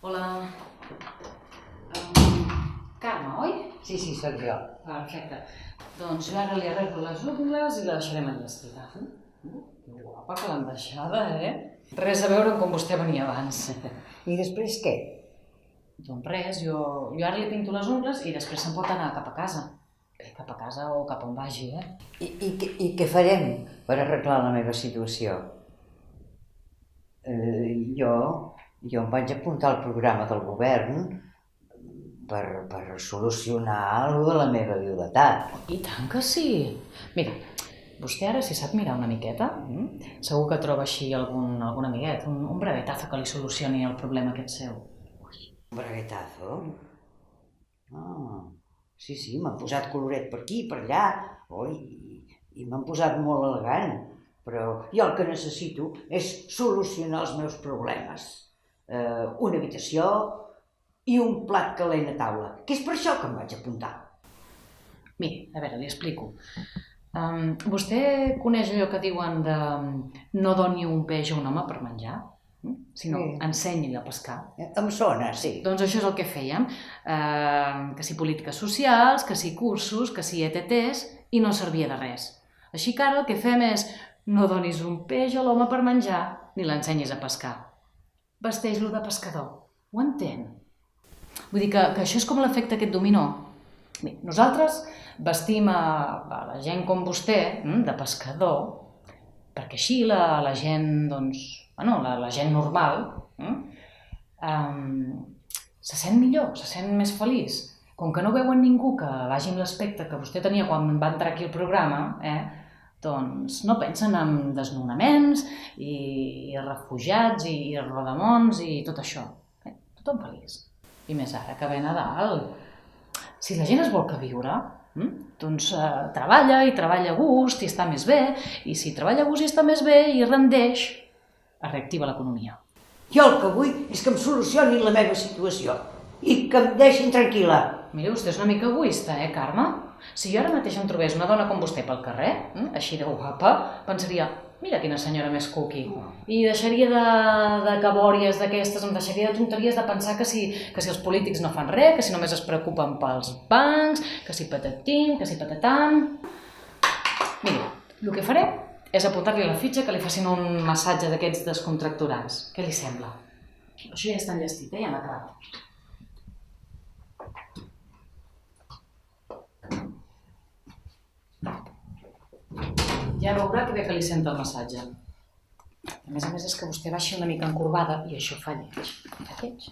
Hola. Carme, oi? Sí, sóc jo. Perfecte. Doncs jo ara li arreglo les ungles i la deixarem enllestida. Que guapa que l'han deixada, Res a veure amb com vostè venia abans. I després què? Doncs res, jo ara li pinto les ungles i després se'n pot anar cap a casa. Bé, cap a casa o cap on vagi, I què farem per arreglar la meva situació? Jo em vaig apuntar al programa del govern per solucionar allò de la meva viudetat. I tant que sí! Mira, vostè ara si sap mirar una miqueta, segur que troba així algun amiguet, un braguetazo que li solucioni el problema aquest seu. Un braguetazo? Sí, m'han posat coloret per aquí, per allà, i m'han posat molt elegant, però jo el que necessito és solucionar els meus problemes. Una habitació i un plat calent a taula, que és per això que em vaig apuntar. Miri, a veure, li explico. Vostè coneix allò que diuen de no doni un peix a un home per menjar, sinó ensenyi-li a pescar? Em sona, sí. Doncs això és el que fèiem, que si polítiques socials, que si cursos, que si ETTs, i no servia de res. Així que ara el que fem és no donis un peix a l'home per menjar, ni l'ensenyis a pescar. Vesteix-lo de pescador. Ho entén? Vull dir que això és com l'efecte aquest dominó. Bé, nosaltres vestim a la gent com vostè, de pescador, perquè així la gent, doncs, la gent normal se sent millor, se sent més feliç. Com que no veuen ningú que vagi amb l'aspecte que vostè tenia quan va entrar aquí al programa, doncs no pensen en desnonaments i refugiats i rodamons i tot això. Tothom feliç. I més ara que ve Nadal. Si la gent es vol que viure, doncs treballa i treballa a gust i està més bé, i si treballa a gust i està més bé i rendeix, es reactiva l'economia. Jo el que vull és que em solucionin la meva situació i que em deixin tranquil·la. Mira, vostè és una mica egoista, Carme? Si jo ara mateix em trobés una dona com vostè pel carrer, així de guapa, pensaria, mira quina senyora més cuqui. I deixaria de cabòries d'aquestes, em deixaria de tonteries de pensar que si els polítics no fan res, que si només es preocupen pels bancs, que si patatim, que si patatam... Mira, el que faré és apuntar-li a la fitxa que li facin un massatge d'aquests descontracturants. Què li sembla? Això ja està enllestit, ja m'ha acabat. Ja veurà que bé que li senta el massatge. A més és que vostè baixa una mica encorbada i això fa lleig.